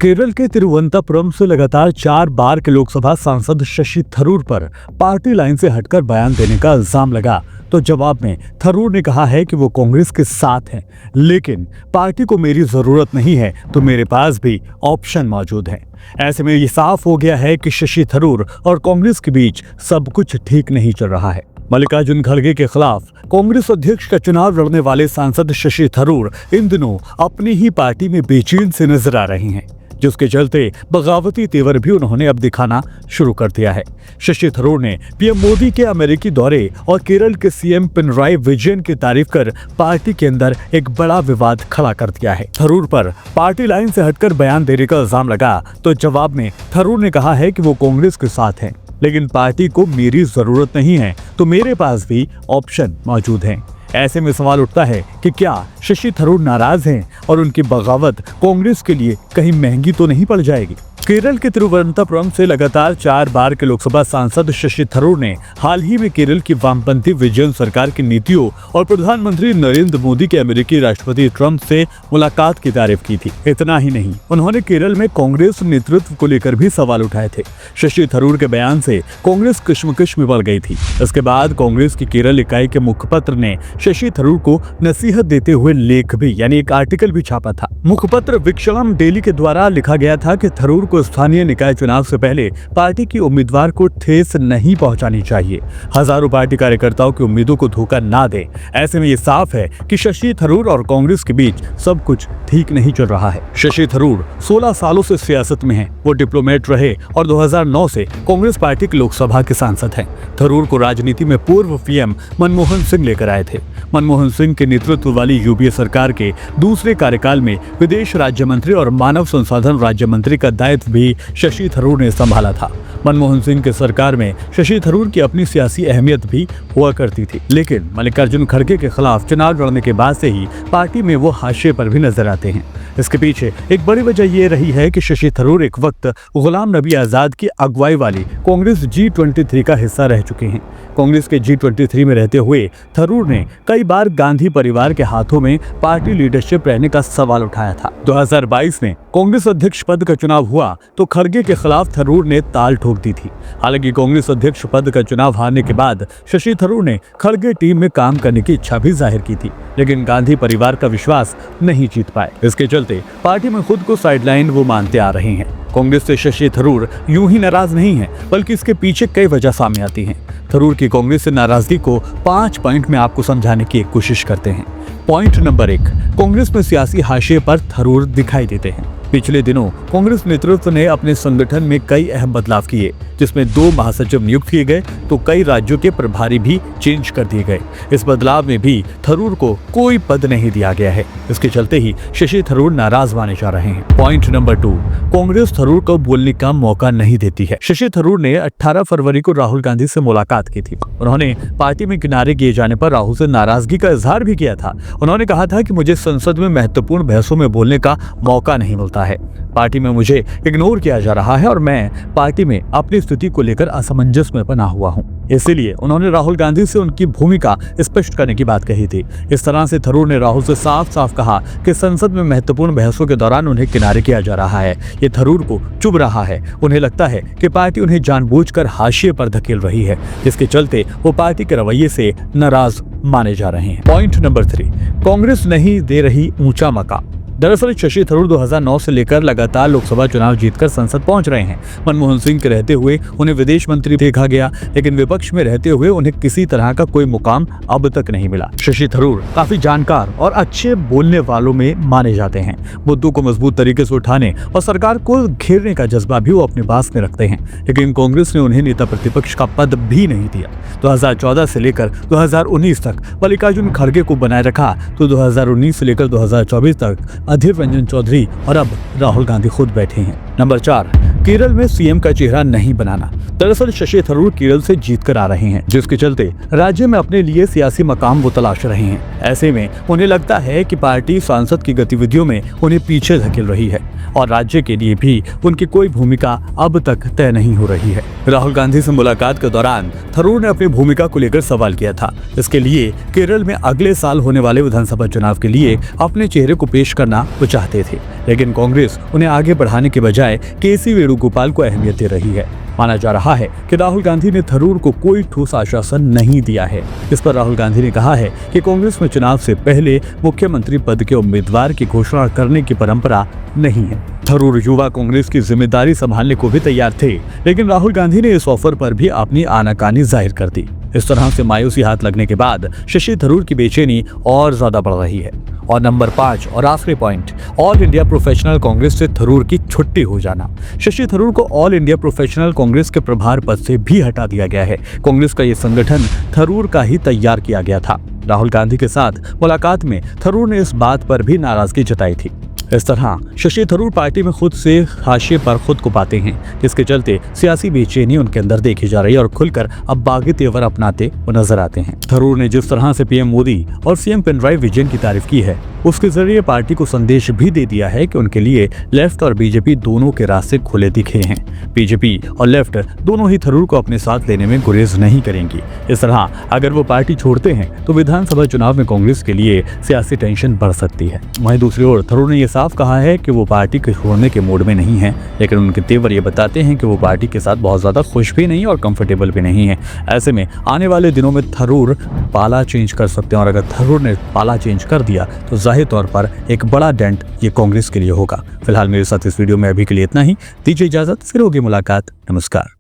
केरल के तिरुवनंतपुरम से लगातार 4 बार के लोकसभा सांसद शशि थरूर पर पार्टी लाइन से हटकर बयान देने का इल्जाम लगा तो जवाब में थरूर ने कहा है कि वो कांग्रेस के साथ हैं, लेकिन पार्टी को मेरी जरूरत नहीं है तो मेरे पास भी ऑप्शन मौजूद है। ऐसे में ये साफ हो गया है कि शशि थरूर और कांग्रेस के बीच सब कुछ ठीक नहीं चल रहा है। मल्लिकार्जुन खड़गे के खिलाफ कांग्रेस अध्यक्ष का चुनाव लड़ने वाले सांसद शशि थरूर इन दिनों अपनी ही पार्टी में बेचैन से नजर आ रहे हैं, जिसके चलते बगावती तेवर भी उन्होंने अब दिखाना शुरू कर दिया है। शशि थरूर ने पीएम मोदी के अमेरिकी दौरे और केरल के सीएम पिनराई विजयन की तारीफ कर पार्टी के अंदर एक बड़ा विवाद खड़ा कर दिया है। थरूर पर पार्टी लाइन से हटकर बयान देने का इल्जाम लगा तो जवाब में थरूर ने कहा है कि वो कांग्रेस के साथ हैं, लेकिन पार्टी को मेरी जरूरत नहीं है तो मेरे पास भी ऑप्शन मौजूद हैं। ऐसे में सवाल उठता है कि क्या शशि थरूर नाराज हैं और उनकी बगावत कांग्रेस के लिए कहीं महंगी तो नहीं पड़ जाएगी। केरल के तिरुवनंतपुरम से लगातार 4 बार के लोकसभा सांसद शशि थरूर ने हाल ही में केरल की वामपंथी विजयन सरकार की नीतियों और प्रधानमंत्री नरेंद्र मोदी के अमेरिकी राष्ट्रपति ट्रंप से मुलाकात की तारीफ की थी। इतना ही नहीं, उन्होंने केरल में कांग्रेस नेतृत्व को लेकर भी सवाल उठाए थे। शशि थरूर के बयान से कांग्रेस कश्मकश में बढ़ गई थी। इसके बाद कांग्रेस की केरल इकाई के मुखपत्र ने शशि थरूर को नसीहत देते हुए लेख भी यानी एक आर्टिकल भी छापा था। मुखपत्र विक्षणम डेली के द्वारा लिखा गया था कि थरूर को स्थानीय निकाय चुनाव से पहले पार्टी की उम्मीदवार को ठेस नहीं पहुंचानी चाहिए। हजारों पार्टी कार्यकर्ताओं की उम्मीदों को धोखा ना दे। ऐसे में ये साफ है कि शशि थरूर और कांग्रेस के बीच सब कुछ ठीक नहीं चल रहा है। शशि थरूर 16 सालों से सियासत में हैं। वो डिप्लोमेट रहे और 2009 से कांग्रेस पार्टी के लोकसभा के सांसद हैं। थरूर को राजनीति में पूर्व पीएम मनमोहन सिंह लेकर आए थे। मनमोहन सिंह के नेतृत्व वाली यूपीए सरकार के दूसरे कार्यकाल में विदेश राज्य मंत्री और मानव संसाधन राज्य मंत्री का दायित्व भी शशि थरूर ने संभाला था। मनमोहन सिंह के सरकार में शशि थरूर की अपनी सियासी अहमियत भी हुआ करती थी, लेकिन मल्लिकार्जुन खड़गे के खिलाफ चुनाव लड़ने के बाद से ही पार्टी में वो हाशिए पर भी नजर आते हैं। इसके पीछे एक बड़ी वजह ये रही है कि शशि थरूर एक वक्त गुलाम नबी आजाद की अगुवाई वाली कांग्रेस G23 का हिस्सा रह चुके हैं। कांग्रेस के G23 में रहते हुए थरूर ने कई बार गांधी परिवार के हाथों में पार्टी लीडरशिप रहने का सवाल उठाया था। 2022 में कांग्रेस अध्यक्ष पद का चुनाव हुआ तो खड़गे के खिलाफ थरूर ने ताल ठोक दी थी। हालांकि कांग्रेस अध्यक्ष पद का चुनाव हारने के बाद शशि थरूर ने खड़गे टीम में काम करने की इच्छा भी जाहिर की थी, लेकिन गांधी परिवार का विश्वास नहीं जीत पाए। इसके चलते पार्टी में खुद को साइडलाइन वो मानते आ रहे हैं। कांग्रेस से शशि थरूर यूं ही नाराज नहीं है, बल्कि इसके पीछे कई वजह सामने आती हैं। थरूर की कांग्रेस से नाराजगी को 5 पॉइंट में आपको समझाने की कोशिश करते हैं। पॉइंट नंबर 1, कांग्रेस में सियासी हाशिए पर थरूर दिखाई देते हैं। पिछले दिनों कांग्रेस नेतृत्व ने अपने संगठन में कई अहम बदलाव किए, जिसमें 2 महासचिव नियुक्त किए गए तो कई राज्यों के प्रभारी भी चेंज कर दिए गए। इस बदलाव में भी थरूर को कोई पद नहीं दिया गया है। इसके चलते ही शशि थरूर नाराज माने जा रहे हैं। पॉइंट नंबर 2, कांग्रेस थरूर को बोलने का मौका नहीं देती है। शशि थरूर ने 18 फरवरी को राहुल गांधी से मुलाकात की थी। उन्होंने पार्टी में किनारे किए जाने पर राहुल से नाराजगी का इजहार भी किया था। उन्होंने कहा था कि मुझे संसद में महत्वपूर्ण बहसों में बोलने का मौका नहीं मिलता है। पार्टी में मुझे इग्नोर किया जा रहा है और मैं पार्टी में अपनी स्थिति को लेकर असमंजस में बना हुआ हूं। इसीलिए उन्होंने राहुल गांधी से उनकी भूमिका स्पष्ट करने की बात कही थी। इस तरह से थरूर ने राहुल से साफ साफ कहा कि संसद में महत्वपूर्ण बहसों के दौरान उन्हें किनारे किया जा रहा है। ये थरूर को चुभ रहा है। उन्हें लगता है कि पार्टी उन्हें जानबूझकर हाशिए पर धकेल रही है, जिसके चलते वो पार्टी के रवैये से नाराज माने जा रहे हैं। पॉइंट नंबर 3, कांग्रेस नहीं दे रही ऊंचा मकाम। दरअसल शशि थरूर 2009 से लेकर लगातार लोकसभा चुनाव जीतकर संसद पहुंच रहे हैं। मनमोहन सिंह के रहते हुए उन्हें विदेश मंत्री देखा गया, लेकिन विपक्ष में रहते हुए उन्हें किसी तरह का कोई मुकाम अब तक नहीं मिला। शशि थरूर काफी जानकार और अच्छे बोलने वालों में माने जाते हैं। मुद्दों को मजबूत तरीके से उठाने और सरकार को घेरने का जज्बा भी वो अपने पास में रखते हैं, लेकिन कांग्रेस ने उन्हें नेता प्रतिपक्ष का पद भी नहीं दिया। 2014 से लेकर 2019 तक मल्लिकार्जुन खड़गे को बनाए रखा तो 2019 से लेकर 2024 तक अधीर रंजन चौधरी और अब राहुल गांधी खुद बैठे हैं। नंबर 4, केरल में सीएम का चेहरा नहीं बनाना। दरअसल शशि थरूर केरल से जीत कर आ रहे हैं, जिसके चलते राज्य में अपने लिए सियासी मकाम वो तलाश रहे हैं। ऐसे में उन्हें लगता है कि पार्टी सांसद की गतिविधियों में उन्हें पीछे धकेल रही है और राज्य के लिए भी उनकी कोई भूमिका अब तक तय नहीं हो रही है। राहुल गांधी से मुलाकात के दौरान थरूर ने अपनी भूमिका को लेकर सवाल किया था। इसके लिए केरल में अगले साल होने वाले विधानसभा चुनाव के लिए अपने चेहरे को पेश करना वो चाहते थे, लेकिन कांग्रेस उन्हें आगे बढ़ाने के बजाय केसी वेणुगोपाल को अहमियत दे रही है। माना जा रहा है कि राहुल गांधी ने थरूर को कोई ठोस आश्वासन नहीं दिया है। इस पर राहुल गांधी ने कहा है कि कांग्रेस में चुनाव से पहले मुख्यमंत्री पद के उम्मीदवार की घोषणा करने की परंपरा नहीं है। थरूर युवा कांग्रेस की जिम्मेदारी संभालने को भी तैयार थे, लेकिन राहुल गांधी ने इस ऑफर पर भी अपनी आनाकानी जाहिर कर दी। इस तरह से मायूसी हाथ लगने के बाद शशि थरूर की बेचैनी और ज्यादा बढ़ रही है। और नंबर 5 और आखिरी point, all India professional Congress से थरूर की छुट्टी हो जाना। शशि थरूर को ऑल इंडिया प्रोफेशनल कांग्रेस के प्रभार पद से भी हटा दिया गया है। कांग्रेस का ये संगठन थरूर का ही तैयार किया गया था। राहुल गांधी के साथ मुलाकात में थरूर ने इस बात पर भी नाराजगी जताई थी। इस तरह शशि थरूर पार्टी में खुद से हाशिए पर खुद को पाते हैं, जिसके चलते सियासी बेचैनी उनके अंदर देखी जा रही है और खुलकर अब बागी तेवर अपनाते वो नजर आते हैं। थरूर ने जिस तरह से पीएम मोदी और सीएम पिनराई विजयन की तारीफ की है, उसके जरिए पार्टी को संदेश भी दे दिया है कि उनके लिए लेफ्ट और बीजेपी दोनों के रास्ते खुले दिखे हैं। बीजेपी और लेफ्ट दोनों ही थरूर को अपने साथ लेने में गुरेज नहीं करेंगी। इस तरह अगर वो पार्टी छोड़ते हैं तो विधानसभा चुनाव में कांग्रेस के लिए सियासी टेंशन बढ़ सकती है। वहीं दूसरी ओर थरूर ने यह साफ कहा है कि वो पार्टी के छोड़ने के मूड में नहीं है, लेकिन उनके तेवर ये बताते हैं कि वो पार्टी के साथ बहुत ज्यादा खुश भी नहीं और कंफर्टेबल भी नहीं है। ऐसे में आने वाले दिनों में थरूर पाला चेंज कर सकते हैं और अगर थरूर ने पाला चेंज कर दिया तो जाहिर तौर पर एक बड़ा डेंट ये कांग्रेस के लिए होगा। फिलहाल मेरे साथ इस वीडियो में अभी के लिए इतना ही। दीजिए इजाजत, फिर होगी मुलाकात। नमस्कार।